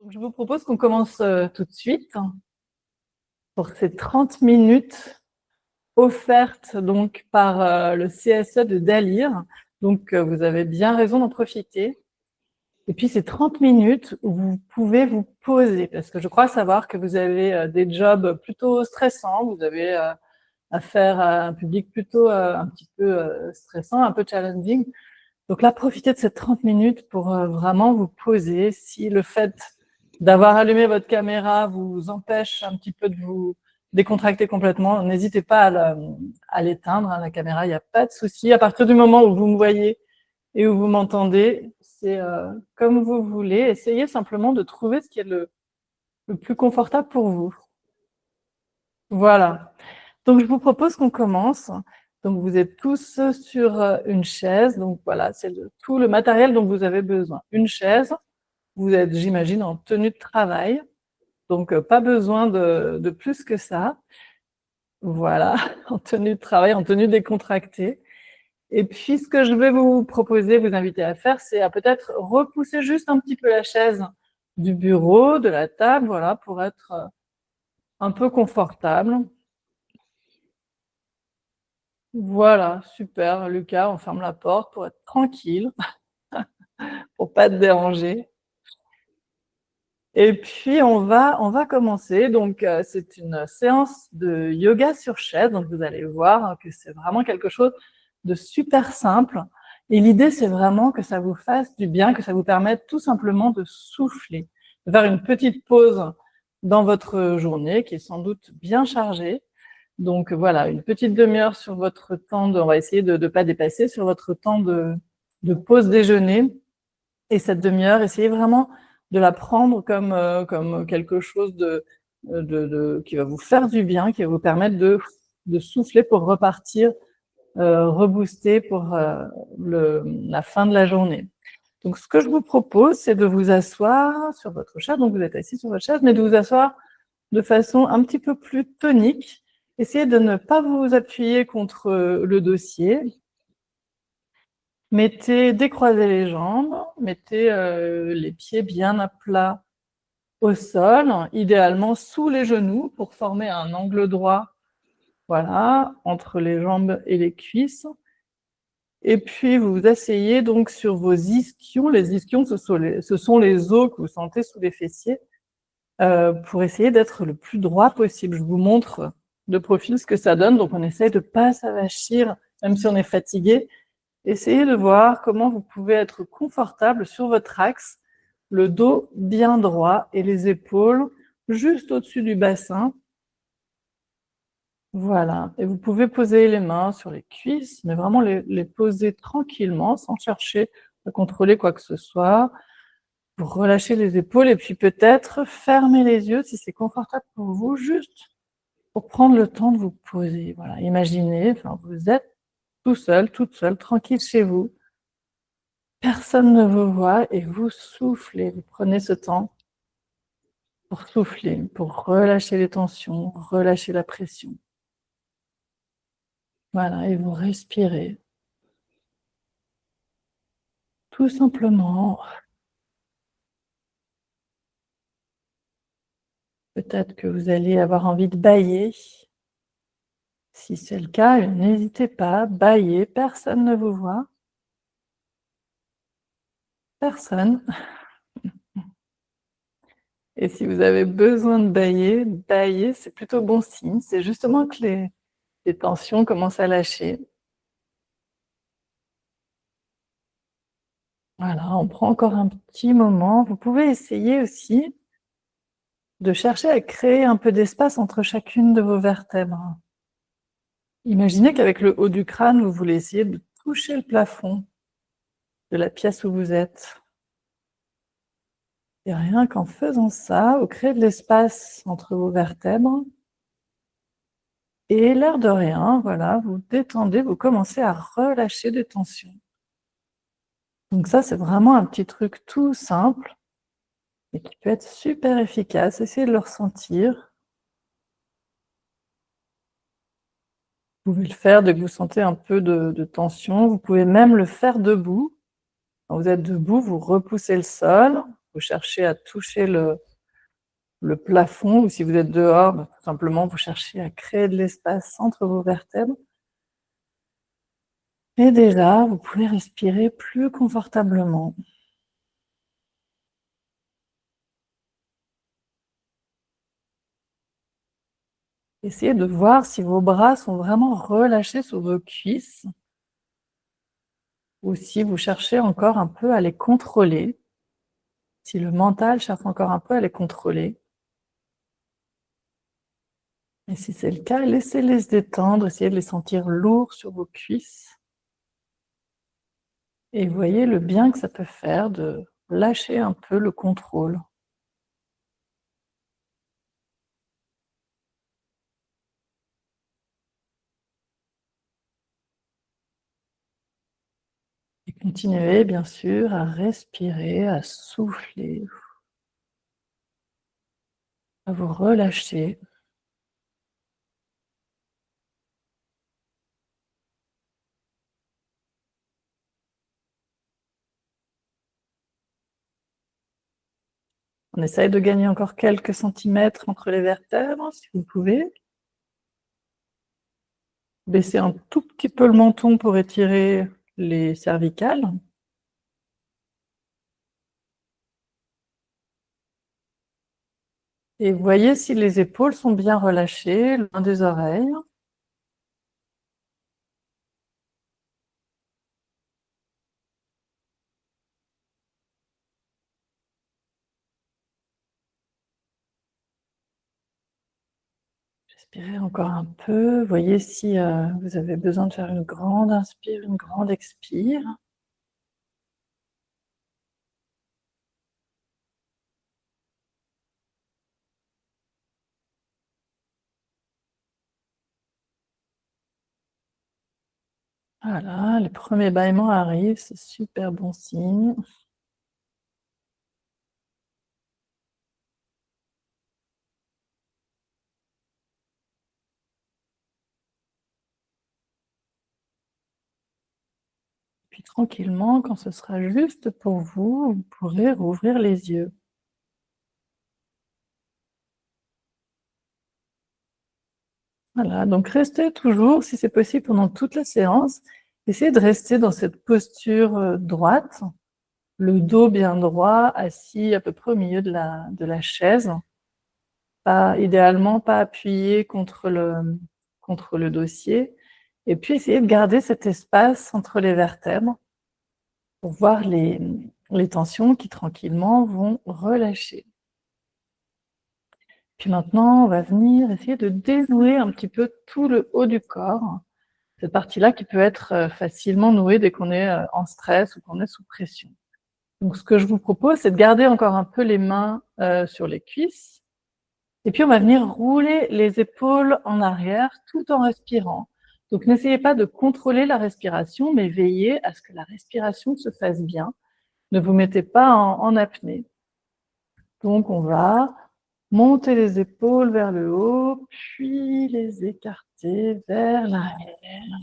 Je vous propose qu'on commence tout de suite pour ces 30 minutes offertes donc par le CSE de Dalir. Donc vous avez bien raison d'en profiter. Et puis ces 30 minutes où vous pouvez vous poser, parce que je crois savoir que vous avez des jobs plutôt stressants, vous avez affaire à un public plutôt un petit peu stressant, un peu challenging. Donc là, profitez de ces 30 minutes pour vraiment vous poser. Si le fait d'avoir allumé votre caméra vous empêche un petit peu de vous décontracter complètement, n'hésitez pas à l'éteindre, hein, la caméra, il n'y a pas de souci. À partir du moment où vous me voyez et où vous m'entendez, c'est comme vous voulez. Essayez simplement de trouver ce qui est le plus confortable pour vous. Voilà. Donc, je vous propose qu'on commence. Donc, vous êtes tous sur une chaise. Donc, voilà, c'est tout le matériel dont vous avez besoin. Une chaise, vous êtes, j'imagine, en tenue de travail. Donc, pas besoin de plus que ça. Voilà, en tenue de travail, en tenue décontractée. Et puis, ce que je vais vous proposer, vous inviter à faire, c'est à peut-être repousser juste un petit peu la chaise du bureau, de la table, voilà, pour être un peu confortable. Voilà, super. Lucas, on ferme la porte pour être tranquille, pour pas te déranger. Et puis, on va commencer. Donc, c'est une séance de yoga sur chaise. Donc, vous allez voir que c'est vraiment quelque chose de super simple. Et l'idée, c'est vraiment que ça vous fasse du bien, que ça vous permette tout simplement de souffler, de faire une petite pause dans votre journée qui est sans doute bien chargée. Donc voilà, une petite demi-heure sur votre temps on va essayer de ne pas dépasser sur votre temps de pause déjeuner. Et cette demi-heure, essayez vraiment de la prendre comme quelque chose qui va vous faire du bien, qui va vous permettre de souffler pour repartir, rebooster pour la fin de la journée. Donc ce que je vous propose, c'est de vous asseoir sur votre chaise, donc vous êtes assis sur votre chaise, mais de vous asseoir de façon un petit peu plus tonique. Essayez de ne pas vous appuyer contre le dossier. Décroisez les jambes, mettez les pieds bien à plat au sol, idéalement sous les genoux pour former un angle droit, voilà, entre les jambes et les cuisses. Et puis vous vous asseyez donc sur vos ischions. Les ischions, ce sont les os que vous sentez sous les fessiers, pour essayer d'être le plus droit possible. Je vous montre de profil ce que ça donne. Donc on essaye de ne pas s'avachir, même si on est fatigué. Essayez de voir comment vous pouvez être confortable sur votre axe, le dos bien droit et les épaules juste au-dessus du bassin. Voilà, et vous pouvez poser les mains sur les cuisses, mais vraiment les poser tranquillement, sans chercher à contrôler quoi que ce soit. Vous relâchez les épaules et puis peut-être fermer les yeux si c'est confortable pour vous, juste pour prendre le temps de vous poser. Voilà, imaginez, vous êtes tout seul, toute seule, tranquille chez vous. Personne ne vous voit et vous soufflez. Vous prenez ce temps pour souffler, pour relâcher les tensions, relâcher la pression. Voilà, et vous respirez. Tout simplement. Peut-être que vous allez avoir envie de bâiller. Si c'est le cas, n'hésitez pas, bâillez, personne ne vous voit. Personne. Et si vous avez besoin de bâiller, c'est plutôt bon signe. C'est justement que les tensions commencent à lâcher. Voilà, on prend encore un petit moment. Vous pouvez essayer aussi de chercher à créer un peu d'espace entre chacune de vos vertèbres. Imaginez qu'avec le haut du crâne, vous voulez essayer de toucher le plafond de la pièce où vous êtes. Et rien qu'en faisant ça, vous créez de l'espace entre vos vertèbres. Et l'air de rien, voilà, vous détendez, vous commencez à relâcher des tensions. Donc ça, c'est vraiment un petit truc tout simple et qui peut être super efficace. Essayez de le ressentir. Vous pouvez le faire dès que vous sentez un peu de tension. Vous pouvez même le faire debout. Quand vous êtes debout, vous repoussez le sol, vous cherchez à toucher le plafond, ou si vous êtes dehors, bah, tout simplement, vous cherchez à créer de l'espace entre vos vertèbres. Et déjà, vous pouvez respirer plus confortablement. Essayez de voir si vos bras sont vraiment relâchés sous vos cuisses, ou si vous cherchez encore un peu à les contrôler, si le mental cherche encore un peu à les contrôler. Et si c'est le cas, laissez-les se détendre, essayez de les sentir lourds sur vos cuisses. Et voyez le bien que ça peut faire de lâcher un peu le contrôle. Et continuez bien sûr à respirer, à souffler, à vous relâcher. On essaye de gagner encore quelques centimètres entre les vertèbres, si vous pouvez. Baissez un tout petit peu le menton pour étirer les cervicales. Et voyez si les épaules sont bien relâchées, loin des oreilles. Respirez encore un peu. Voyez si vous avez besoin de faire une grande inspire, une grande expire. Voilà, les premiers bâillements arrivent, c'est super bon signe. Puis tranquillement, quand ce sera juste pour vous, vous pourrez rouvrir les yeux. Voilà, donc restez toujours, si c'est possible, pendant toute la séance. Essayez de rester dans cette posture droite, le dos bien droit, assis à peu près au milieu de la chaise. Idéalement, pas appuyé contre le dossier. Et puis essayez de garder cet espace entre les vertèbres pour voir les tensions qui tranquillement vont relâcher. Puis maintenant, on va venir essayer de dénouer un petit peu tout le haut du corps. Cette partie-là qui peut être facilement nouée dès qu'on est en stress ou qu'on est sous pression. Donc ce que je vous propose, c'est de garder encore un peu les mains sur les cuisses. Et puis on va venir rouler les épaules en arrière tout en respirant. Donc n'essayez pas de contrôler la respiration, mais veillez à ce que la respiration se fasse bien. Ne vous mettez pas en apnée. Donc on va monter les épaules vers le haut, puis les écarter vers l'arrière.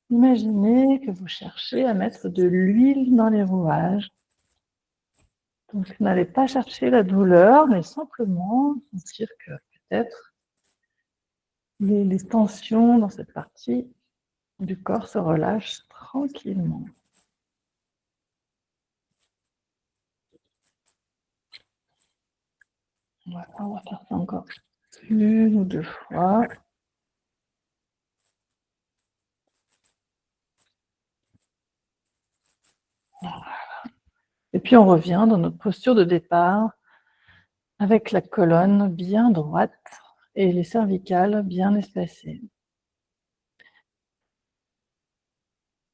Imaginez que vous cherchez à mettre de l'huile dans les rouages. Donc n'allez pas chercher la douleur, mais simplement sentir que peut-être les tensions dans cette partie du corps se relâchent tranquillement. Voilà, on va faire ça encore une ou deux fois. Voilà. Et puis on revient dans notre posture de départ avec la colonne bien droite et les cervicales bien espacées.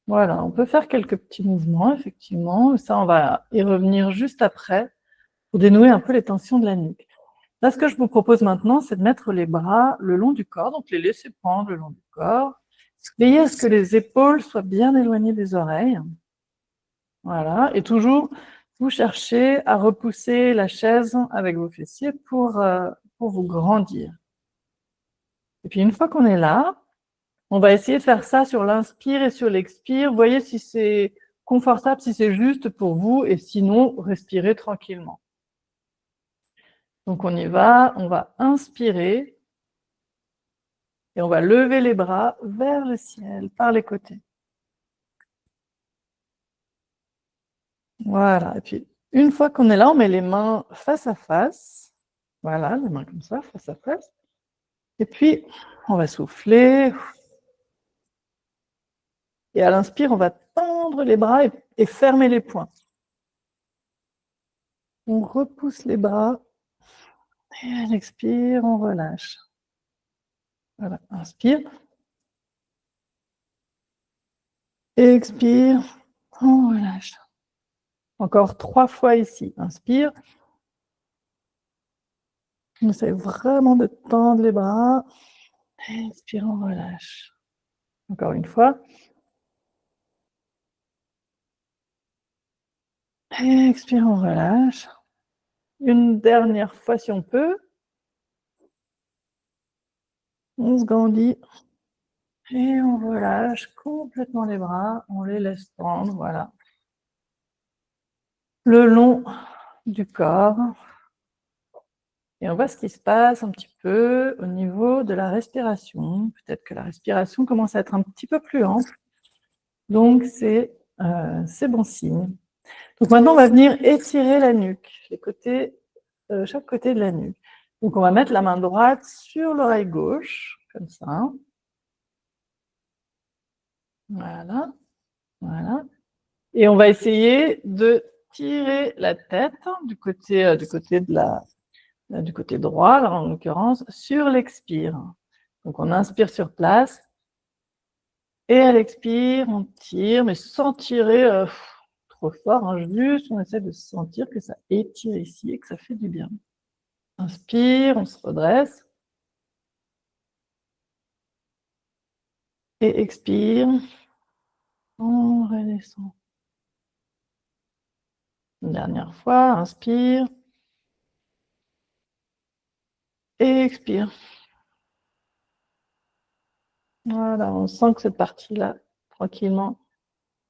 Voilà, on peut faire quelques petits mouvements, effectivement. Ça, on va y revenir juste après pour dénouer un peu les tensions de la nuque. Là, ce que je vous propose maintenant, c'est de mettre les bras le long du corps, donc les laisser prendre le long du corps. Veillez à ce que les épaules soient bien éloignées des oreilles. Voilà, et toujours, vous cherchez à repousser la chaise avec vos fessiers pour vous grandir. Et puis une fois qu'on est là, on va essayer de faire ça sur l'inspire et sur l'expire. Voyez si c'est confortable si c'est juste pour vous, et sinon, respirez tranquillement. Donc on y va, on va inspirer, et on va lever les bras vers le ciel, par les côtés. Voilà, et puis une fois qu'on est là, on met les mains face à face. Voilà, les mains comme ça, face à face. Et puis, on va souffler. Et à l'inspire, on va tendre les bras et fermer les poings. On repousse les bras. Et à l'expire, on relâche. Voilà, inspire. Expire, on relâche. Encore 3 fois ici. Inspire. On essaie vraiment de tendre les bras. Expire, on relâche. Encore une fois. Expire, on relâche. Une dernière fois si on peut. On se grandit. Et on relâche complètement les bras. On les laisse tendre, voilà. Le long du corps. Et on voit ce qui se passe un petit peu au niveau de la respiration. Peut-être que la respiration commence à être un petit peu plus ample. Donc, c'est bon signe. Donc maintenant, on va venir étirer la nuque, les côtés, chaque côté de la nuque. Donc, on va mettre la main droite sur l'oreille gauche, comme ça. Voilà, voilà. Et on va essayer de tirer la tête du côté droit, là, en l'occurrence, sur l'expire. Donc, on inspire sur place. Et à l'expire, on tire, mais sans tirer trop fort, hein, juste on essaie de sentir que ça étire ici et que ça fait du bien. Inspire, on se redresse. Et expire, on redescend. Une dernière fois, inspire. Et expire. Voilà, on sent que cette partie-là, tranquillement,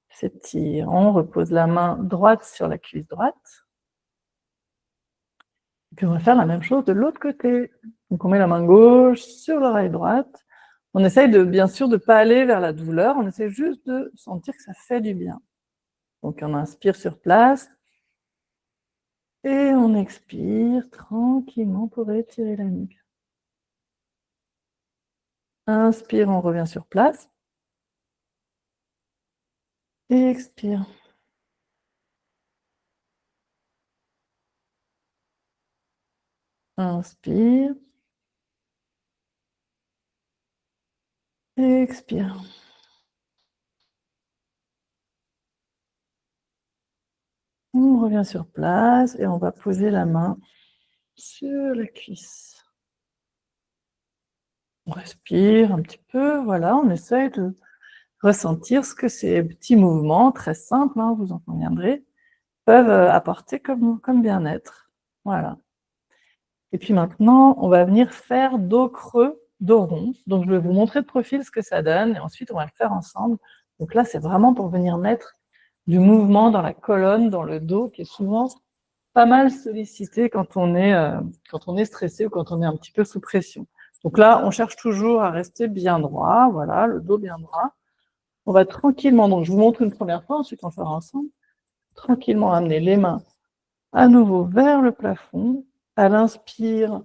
s'étire. On repose la main droite sur la cuisse droite. Et puis on va faire la même chose de l'autre côté. Donc on met la main gauche sur l'oreille droite. On essaye bien sûr de ne pas aller vers la douleur, on essaie juste de sentir que ça fait du bien. Donc on inspire sur place. Et on expire tranquillement pour étirer la nuque. Inspire, on revient sur place. Et expire. Inspire. Et expire. On revient sur place et on va poser la main sur la cuisse. On respire un petit peu, voilà, on essaye de ressentir ce que ces petits mouvements, très simples, hein, vous en conviendrez, peuvent apporter comme bien-être. Voilà. Et puis maintenant, on va venir faire dos creux, dos rond. Donc je vais vous montrer de profil ce que ça donne, et ensuite on va le faire ensemble. Donc là, c'est vraiment pour venir mettre du mouvement dans la colonne, dans le dos, qui est souvent pas mal sollicité quand on est stressé ou quand on est un petit peu sous pression. Donc là, on cherche toujours à rester bien droit, voilà, le dos bien droit. On va tranquillement, donc je vous montre une première fois, ensuite on le fera ensemble, tranquillement amener les mains à nouveau vers le plafond. À l'inspire,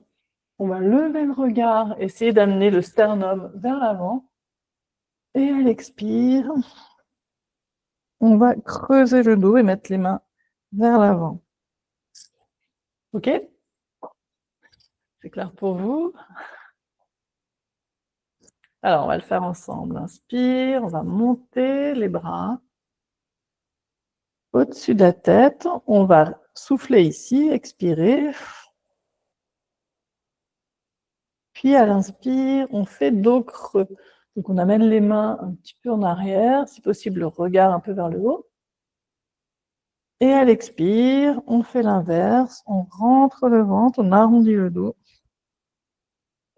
on va lever le regard, essayer d'amener le sternum vers l'avant. Et à l'expire, on va creuser le dos et mettre les mains vers l'avant. Ok? C'est clair pour vous? Alors, on va le faire ensemble. Inspire, on va monter les bras au-dessus de la tête. On va souffler ici, expirer. Puis à l'inspire, on fait dos creux. Donc on amène les mains un petit peu en arrière, si possible le regard un peu vers le haut. Et à l'expire, on fait l'inverse, on rentre le ventre, on arrondit le dos.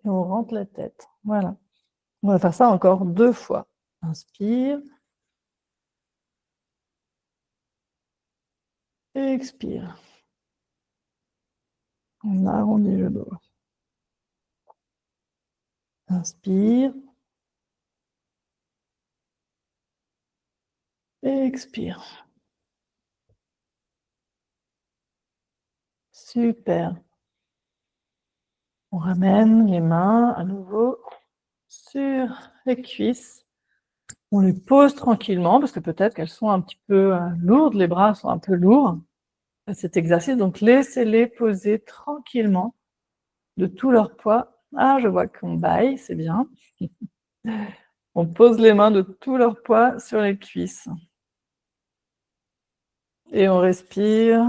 Et on rentre la tête. Voilà. On va faire ça encore 2 fois. Inspire. Expire. On arrondit le dos. Inspire. Expire. Super. On ramène les mains à nouveau sur les cuisses. On les pose tranquillement parce que peut-être qu'elles sont un petit peu lourdes, les bras sont un peu lourds à cet exercice. Donc laissez-les poser tranquillement de tout leur poids. Ah, je vois qu'on baille, c'est bien. On pose les mains de tout leur poids sur les cuisses. Et on respire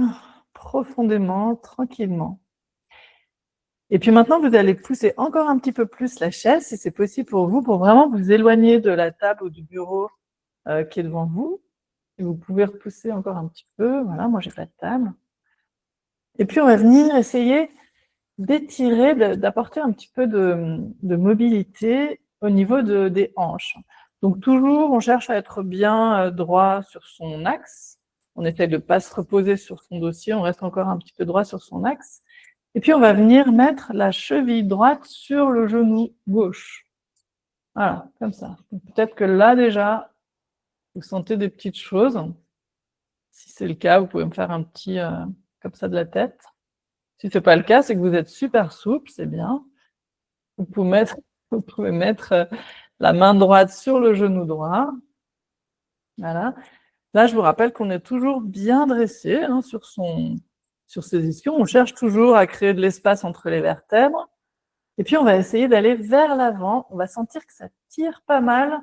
profondément, tranquillement. Et puis maintenant, vous allez pousser encore un petit peu plus la chaise, si c'est possible pour vous, pour vraiment vous éloigner de la table ou du bureau qui est devant vous. Et vous pouvez repousser encore un petit peu. Voilà, moi, j'ai pas de table. Et puis, on va venir essayer d'étirer, d'apporter un petit peu de mobilité au niveau des hanches. Donc, toujours, on cherche à être bien droit sur son axe. On essaie de ne pas se reposer sur son dossier, on reste encore un petit peu droit sur son axe. Et puis, on va venir mettre la cheville droite sur le genou gauche. Voilà, comme ça. Peut-être que là, déjà, vous sentez des petites choses. Si c'est le cas, vous pouvez me faire un petit comme ça de la tête. Si ce n'est pas le cas, c'est que vous êtes super souple, c'est bien. Vous pouvez mettre la main droite sur le genou droit. Voilà. Là, je vous rappelle qu'on est toujours bien dressé hein, sur ses ischions. On cherche toujours à créer de l'espace entre les vertèbres. Et puis, on va essayer d'aller vers l'avant. On va sentir que ça tire pas mal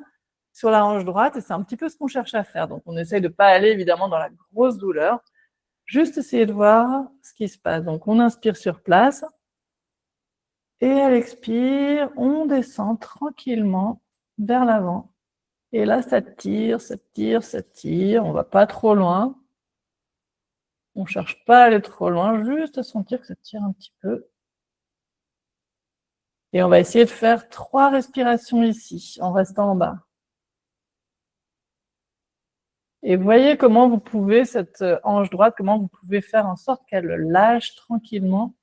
sur la hanche droite. Et c'est un petit peu ce qu'on cherche à faire. Donc, on essaye de ne pas aller, évidemment, dans la grosse douleur. Juste essayer de voir ce qui se passe. Donc, on inspire sur place. Et à l'expire, on descend tranquillement vers l'avant. Et là, ça tire, ça tire, ça tire. On ne va pas trop loin. On ne cherche pas à aller trop loin, juste à sentir que ça tire un petit peu. Et on va essayer de faire 3 respirations ici, en restant en bas. Et voyez comment vous pouvez, cette hanche droite, comment vous pouvez faire en sorte qu'elle lâche tranquillement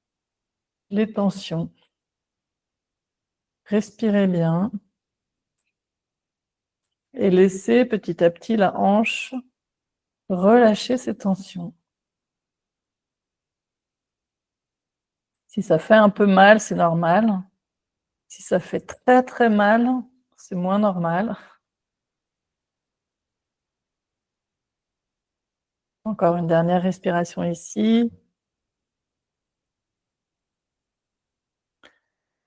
les tensions. Respirez bien. Et laissez petit à petit la hanche relâcher ses tensions. Si ça fait un peu mal, c'est normal. Si ça fait très très mal, c'est moins normal. Encore une dernière respiration ici.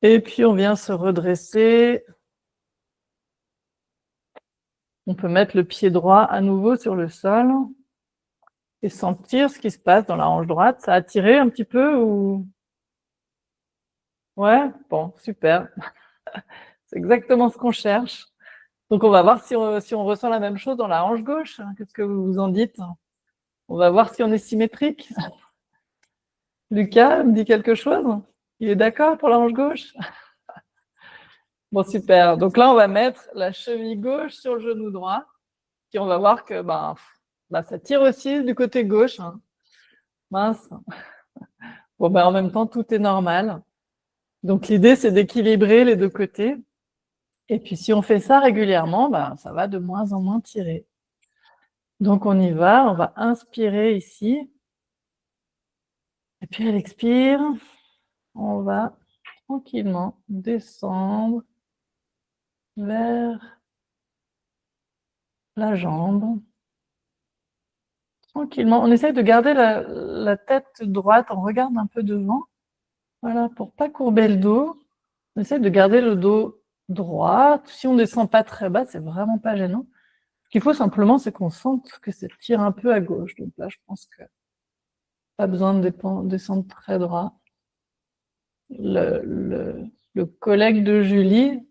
Et puis on vient se redresser. On peut mettre le pied droit à nouveau sur le sol et sentir ce qui se passe dans la hanche droite. Ça a tiré un petit peu ou... Ouais, bon, super. C'est exactement ce qu'on cherche. Donc on va voir si on ressent la même chose dans la hanche gauche. Qu'est-ce que vous en dites? On va voir si on est symétrique. Lucas me dit quelque chose? Il est d'accord pour la hanche gauche? Bon, super. Donc là, on va mettre la cheville gauche sur le genou droit. Puis on va voir que ça tire aussi du côté gauche. Hein. Mince. Bon, en même temps, tout est normal. Donc l'idée, c'est d'équilibrer les deux côtés. Et puis si on fait ça régulièrement, ça va de moins en moins tirer. Donc on y va, on va inspirer ici. Et puis à l'expire, on va tranquillement descendre vers la jambe. Tranquillement. On essaye de garder la tête droite, on regarde un peu devant. Voilà, pour ne pas courber le dos. On essaye de garder le dos droit. Si on ne descend pas très bas, c'est vraiment pas gênant. Ce qu'il faut simplement, c'est qu'on sente que ça tire un peu à gauche. Donc là, je pense que pas besoin de descendre très droit. Le collègue de Julie,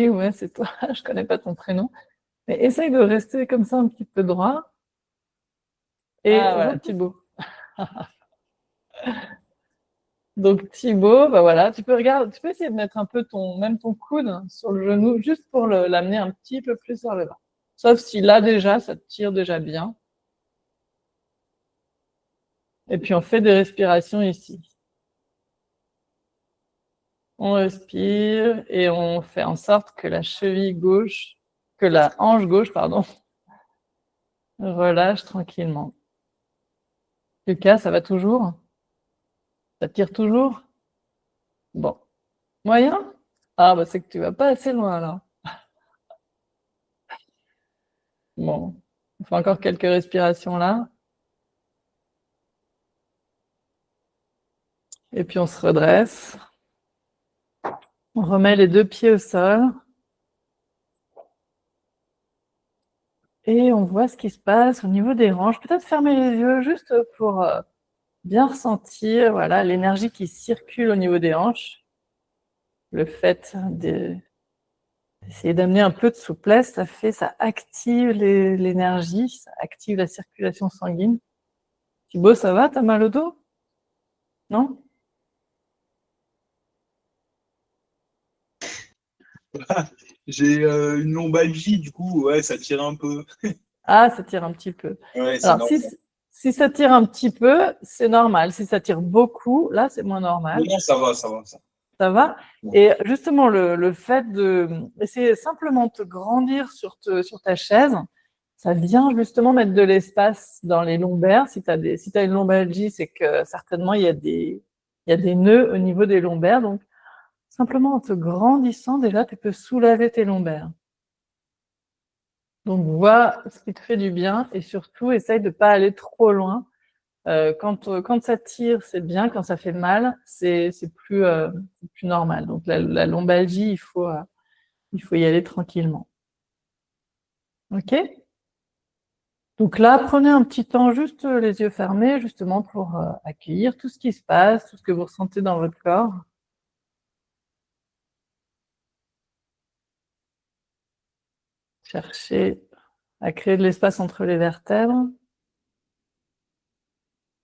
ouais, c'est toi, je connais pas ton prénom, mais essaye de rester comme ça un petit peu droit. Et voilà, Thibaut. Donc Thibaut, voilà, tu peux essayer de mettre un peu même ton coude sur le genou, juste pour l'amener un petit peu plus vers le bas. Sauf si là déjà, ça te tire déjà bien. Et puis on fait des respirations ici. On respire et on fait en sorte que la cheville gauche, que la hanche gauche, pardon, relâche tranquillement. Lucas, ça va toujours? Ça tire toujours? Bon. Moyen? Ah, bah c'est que tu vas pas assez loin là. Bon. On fait encore quelques respirations là. Et puis on se redresse. On remet les 2 pieds au sol. Et on voit ce qui se passe au niveau des hanches. Peut-être fermer les yeux juste pour bien ressentir, voilà, l'énergie qui circule au niveau des hanches. Le fait d'essayer d'amener un peu de souplesse, ça active l'énergie, ça active la circulation sanguine. Thibaut, ça va? T'as mal au dos? Non? J'ai une lombalgie, du coup, ouais, ça tire un peu. Ah, ça tire un petit peu. Ouais, c'est Alors, normal. si ça tire un petit peu, c'est normal. Si ça tire beaucoup, là, c'est moins normal. Non, ça va, ça va. Ça va? Ouais. Et justement, le fait d'essayer simplement de te grandir sur ta chaise, ça vient justement mettre de l'espace dans les lombaires. Si tu as une lombalgie, c'est que certainement il y a des nœuds au niveau des lombaires. Donc, simplement en te grandissant, déjà, tu peux soulager tes lombaires. Donc, vois ce qui te fait du bien et surtout, essaye de ne pas aller trop loin. Quand ça tire, c'est bien. Quand ça fait mal, c'est plus normal. Donc, la lombalgie, il faut y aller tranquillement. OK? Donc là, prenez un petit temps, juste les yeux fermés, justement pour accueillir tout ce qui se passe, tout ce que vous ressentez dans votre corps. Cherchez à créer de l'espace entre les vertèbres.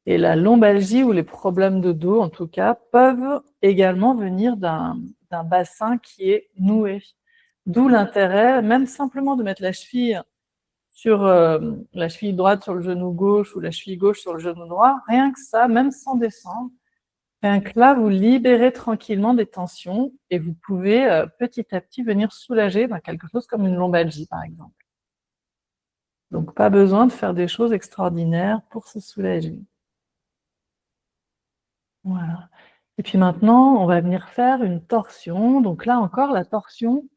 Et la lombalgie ou les problèmes de dos, en tout cas, peuvent également venir d'un bassin qui est noué. D'où l'intérêt, même simplement de mettre la cheville sur la cheville droite sur le genou gauche ou la cheville gauche sur le genou droit, rien que ça, même sans descendre, rien que là, vous libérez tranquillement des tensions et vous pouvez petit à petit venir soulager quelque chose comme une lombalgie, par exemple. Donc, pas besoin de faire des choses extraordinaires pour se soulager. Voilà. Et puis maintenant, on va venir faire une torsion. Donc là encore, la torsion,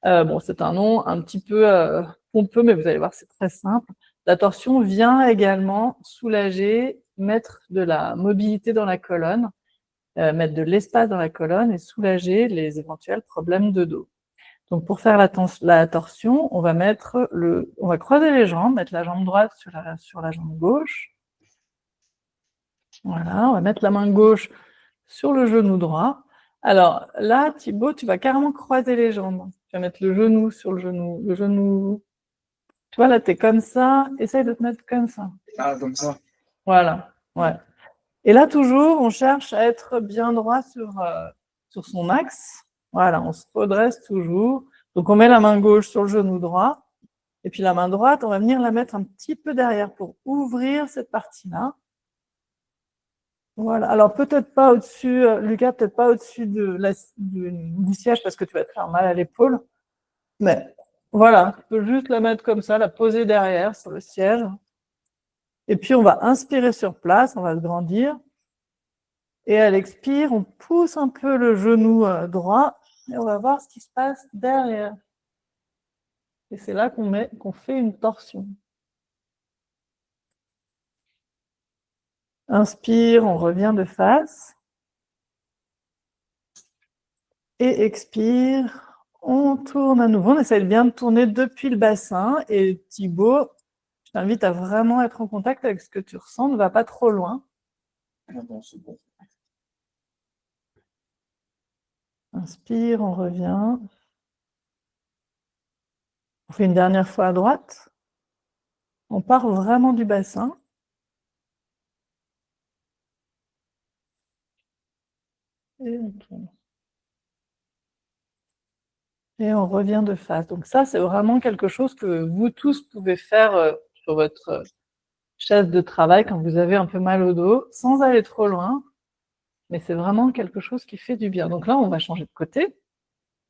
bon, c'est un nom un petit peu pompeux, mais vous allez voir, c'est très simple. La torsion vient également soulager, mettre de la mobilité dans la colonne, mettre de l'espace dans la colonne et soulager les éventuels problèmes de dos. Donc pour faire la torsion, on va croiser les jambes, mettre la jambe droite sur la jambe gauche. Voilà, on va mettre la main gauche sur le genou droit. Alors là, Thibaut, tu vas carrément croiser les jambes. Tu vas mettre le genou sur le genou. Tu vois, là, tu es comme ça. Essaye de te mettre comme ça. Ah, comme ça. Voilà, ouais. Et là, toujours, on cherche à être bien droit sur son axe. Voilà, on se redresse toujours. Donc, on met la main gauche sur le genou droit. Et puis, la main droite, on va venir la mettre un petit peu derrière pour ouvrir cette partie-là. Voilà. Alors, peut-être pas au-dessus, Lucas, peut-être pas au-dessus du siège parce que tu vas te faire mal à l'épaule. Mais voilà, tu peux juste la mettre comme ça, la poser derrière sur le siège. Et puis, on va inspirer sur place, on va se grandir. Et à l'expire, on pousse un peu le genou droit et on va voir ce qui se passe derrière. Et c'est là qu'on fait une torsion. Inspire, on revient de face. Et expire, on tourne à nouveau. On essaie bien de tourner depuis le bassin. Et Thibaut, je t'invite à vraiment être en contact avec ce que tu ressens. Ne va pas trop loin. Non, c'est bon. Inspire, on revient. On fait une dernière fois à droite. On part vraiment du bassin. Et on tourne. Et on revient de face. Donc ça, c'est vraiment quelque chose que vous tous pouvez faire sur votre chaise de travail quand vous avez un peu mal au dos, sans aller trop loin, mais c'est vraiment quelque chose qui fait du bien. Donc là, on va changer de côté.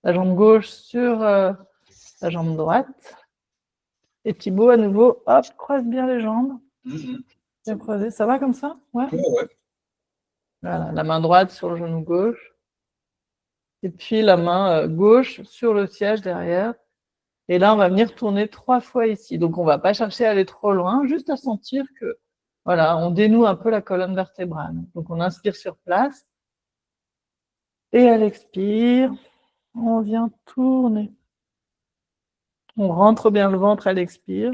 La jambe gauche sur la jambe droite. Et Thibaut, à nouveau, hop, croise bien les jambes. Bien croisé. Ça va comme ça? Ouais. Ouais. Voilà, la main droite sur le genou gauche. Et puis la main gauche sur le siège derrière. Et là, on va venir tourner 3 fois ici. Donc, on ne va pas chercher à aller trop loin, juste à sentir que, voilà, on dénoue un peu la colonne vertébrale. Donc, on inspire sur place. Et à l'expire, on vient tourner. On rentre bien le ventre à l'expire.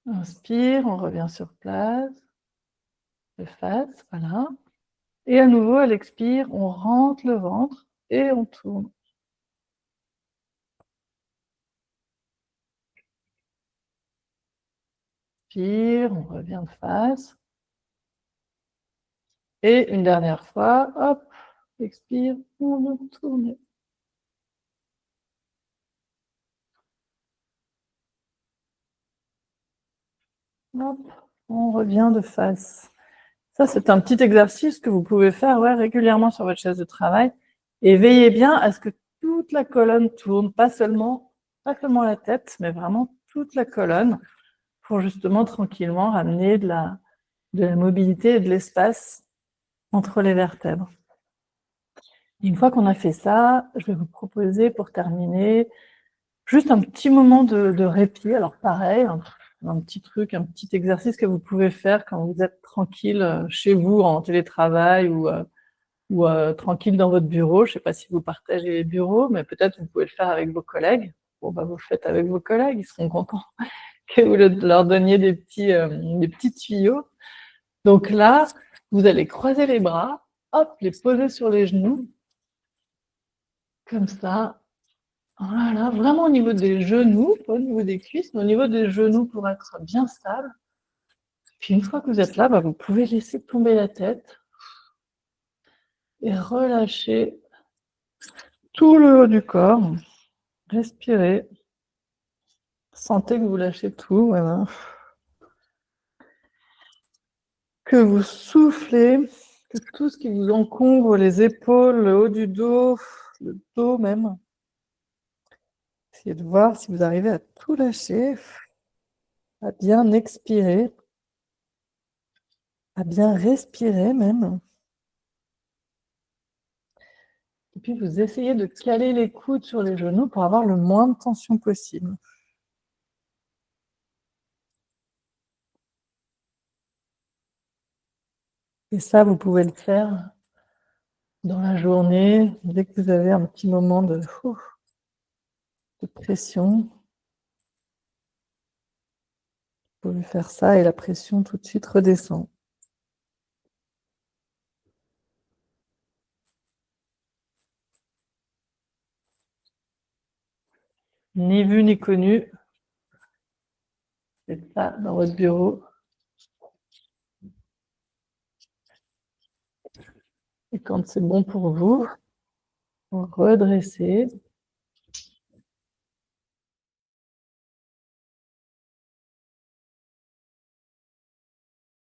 Inspire, on revient sur place. De face, voilà. Et à nouveau, à l'expire, on rentre le ventre et on tourne. Inspire, on revient de face. Et une dernière fois, hop, expire, on va tourner. Hop, on revient de face. Ça, c'est un petit exercice que vous pouvez faire régulièrement sur votre chaise de travail. Et veillez bien à ce que toute la colonne tourne, pas seulement la tête, mais vraiment toute la colonne, pour justement tranquillement ramener de la mobilité et de l'espace entre les vertèbres. Et une fois qu'on a fait ça, je vais vous proposer pour terminer juste un petit moment de répit. Alors pareil, un petit truc, un petit exercice que vous pouvez faire quand vous êtes tranquille chez vous en télétravail ou tranquille dans votre bureau. Je ne sais pas si vous partagez les bureaux, mais peut-être vous pouvez le faire avec vos collègues. Bon, bah, vous le faites avec vos collègues, ils seront contents que vous leur donniez des petits tuyaux. Donc là, vous allez croiser les bras, hop, les poser sur les genoux, comme ça. Voilà, vraiment au niveau des genoux, pas au niveau des cuisses, mais au niveau des genoux pour être bien stable. Puis une fois que vous êtes là, vous pouvez laisser tomber la tête et relâcher tout le haut du corps. Respirez. Sentez que vous lâchez tout, voilà. Que vous soufflez, que tout ce qui vous encombre, les épaules, le haut du dos, le dos même. Essayez de voir si vous arrivez à tout lâcher, à bien expirer, à bien respirer même. Et puis vous essayez de caler les coudes sur les genoux pour avoir le moins de tension possible. Et ça, vous pouvez le faire dans la journée, dès que vous avez un petit moment de pression. Vous pouvez faire ça et la pression tout de suite redescend. Ni vu ni connu. Faites ça dans votre bureau. Et quand c'est bon pour vous, vous redressez.